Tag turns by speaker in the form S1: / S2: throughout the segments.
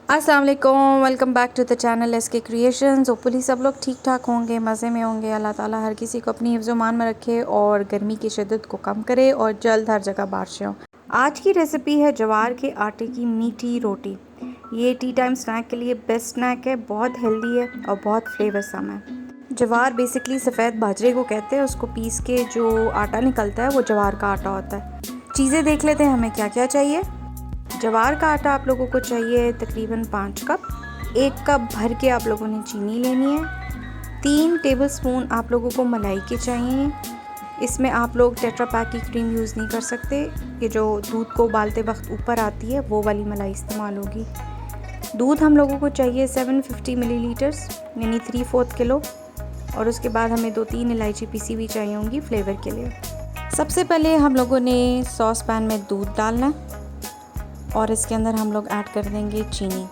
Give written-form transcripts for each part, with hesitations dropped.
S1: अस्सलाम वालेकुम, welcome back to the channel SK creations. Hopefully सब लोग ठीक ठाक होंगे, मज़े में होंगे। अल्लाह ताला हर किसी को अपनी हिफ्ज़ मान में रखे और गर्मी की शिद्दत को कम करे और जल्द हर जगह बारिशें हों। आज की रेसिपी है जवार के आटे की मीठी रोटी। ये टी टाइम स्नैक के लिए बेस्ट स्नैक है, बहुत हेल्दी है और बहुत फ्लेवरसम है। जवार बेसिकली सफ़ेद बाजरे को कहते हैं। उसको पीस के जो आटा निकलता है वो जवार का आटा होता है। चीज़ें देख लेते हैं हमें क्या क्या चाहिए। जवार का आटा आप लोगों को चाहिए तकरीबन 5 कप। 1 कप भर के आप लोगों ने चीनी लेनी है। 3 टेबलस्पून आप लोगों को मलाई के चाहिए। इसमें आप लोग टेट्रा पैक की क्रीम यूज़ नहीं कर सकते। ये जो दूध को उबालते वक्त ऊपर आती है वो वाली मलाई इस्तेमाल होगी। दूध हम लोगों को चाहिए 750 मिलीलीटर्स यानी 3/4 किलो। और उसके बाद हमें 2-3 इलायची पीसी हुई चाहिए होंगी फ्लेवर के लिए। सबसे पहले हम लोगों ने सॉस पैन में दूध डालना है और इसके अंदर हम लोग ऐड कर देंगे चीनी।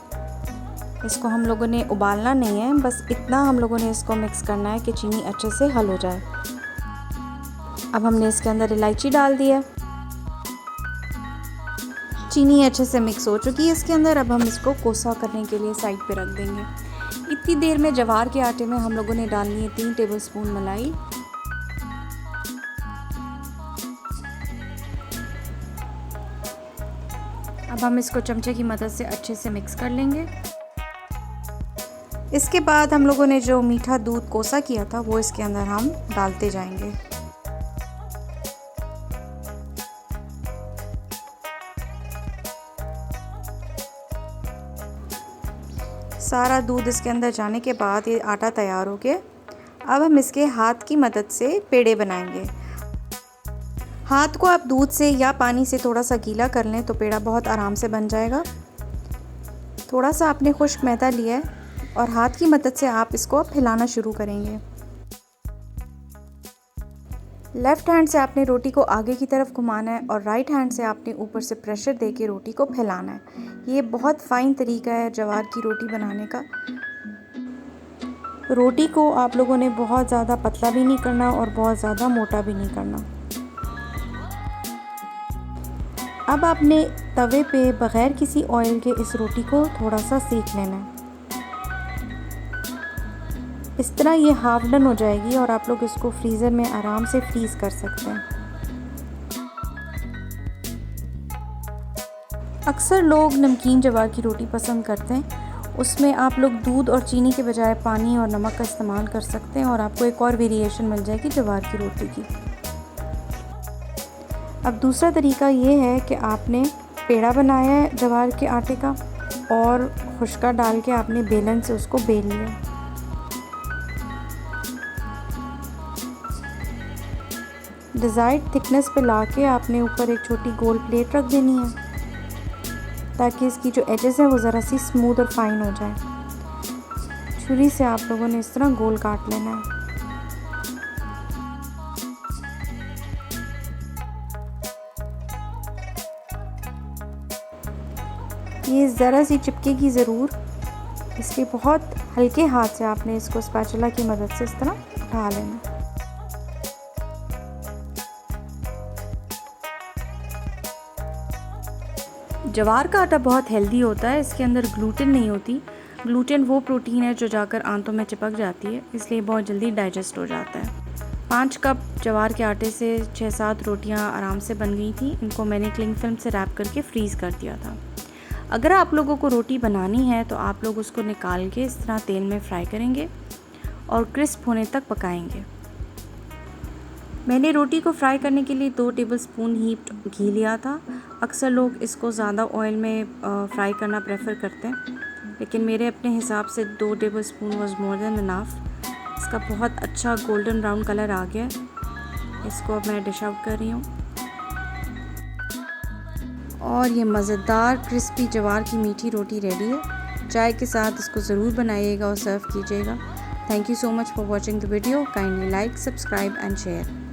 S1: इसको हम लोगों ने उबालना नहीं है, बस इतना हम लोगों ने इसको मिक्स करना है कि चीनी अच्छे से हल हो जाए। अब हमने इसके अंदर इलायची डाल दी है। चीनी अच्छे से मिक्स हो चुकी है इसके अंदर। अब हम इसको कोसा करने के लिए साइड पे रख देंगे। इतनी देर में जवार के आटे में हम लोगों ने डालनी है 3 टेबलस्पून मलाई। अब हम इसको चमचे की मदद से अच्छे से मिक्स कर लेंगे। इसके बाद हम लोगों ने जो मीठा दूध कोसा किया था वो इसके अंदर हम डालते जाएंगे। सारा दूध इसके अंदर जाने के बाद ये आटा तैयार हो गया। अब हम इसके हाथ की मदद से पेड़े बनाएंगे। हाथ को आप दूध से या पानी से थोड़ा सा गीला कर लें तो पेड़ा बहुत आराम से बन जाएगा। थोड़ा सा आपने खुश्क मैदा लिया है और हाथ की मदद से आप इसको फैलाना शुरू करेंगे। लेफ़्ट हैंड से आपने रोटी को आगे की तरफ घुमाना है और राइट हैंड से आपने ऊपर से प्रेशर दे के रोटी को फैलाना है। ये बहुत फ़ाइन तरीका है जवार की रोटी बनाने का। रोटी को आप लोगों ने बहुत ज़्यादा पतला भी नहीं करना और बहुत ज़्यादा मोटा भी नहीं करना। अब आपने तवे पे बग़ैर किसी ऑयल के इस रोटी को थोड़ा सा सेक लेना है। इस तरह ये हाफ डन हो जाएगी और आप लोग इसको फ्रीज़र में आराम से फ्रीज़ कर सकते हैं। अक्सर लोग नमकीन जवार की रोटी पसंद करते हैं। उसमें आप लोग दूध और चीनी के बजाय पानी और नमक का इस्तेमाल कर सकते हैं और आपको एक और वेरिएशन मिल जाएगी जवार की रोटी की। अब दूसरा तरीका ये है कि आपने पेड़ा बनाया है जवार के आटे का और खुश्का डाल के आपने बेलन से उसको बेल लिया। डिज़ायर्ड थिकनेस पे लाके आपने ऊपर एक छोटी गोल प्लेट रख देनी है ताकि इसकी जो एजेस हैं वो ज़रा सी स्मूथ और फाइन हो जाए। छुरी से आप लोगों ने इस तरह गोल काट लेना है। ये ज़रा सी चिपकेगी ज़रूर, इसलिए बहुत हल्के हाथ से आपने इसको स्पैचुला की मदद से इस तरह उठा लेना। जवार का आटा बहुत हेल्दी होता है, इसके अंदर ग्लूटेन नहीं होती। ग्लूटेन वो प्रोटीन है जो जाकर आंतों में चिपक जाती है, इसलिए बहुत जल्दी डाइजेस्ट हो जाता है। 5 कप जवार के आटे से 6-7 रोटियां आराम से बन गई थी। इनको मैंने क्लिंग फिल्म से रैप करके फ्रीज़ कर दिया था। अगर आप लोगों को रोटी बनानी है तो आप लोग उसको निकाल के इस तरह तेल में फ्राई करेंगे और क्रिस्प होने तक पकाएंगे। मैंने रोटी को फ्राई करने के लिए 2 टेबलस्पून हीप्ड घी लिया था। अक्सर लोग इसको ज़्यादा ऑयल में फ्राई करना प्रेफर करते हैं, लेकिन मेरे अपने हिसाब से 2 tablespoon was more than enough. इसका बहुत अच्छा गोल्डन ब्राउन कलर आ गया है। इसको अब मैं डिश आउट कर रही हूँ और ये मज़ेदार क्रिस्पी जवार की मीठी रोटी रेडी है। चाय के साथ इसको ज़रूर बनाइएगा और सर्व कीजिएगा। Thank you so much for watching the video. Kindly like, subscribe and share.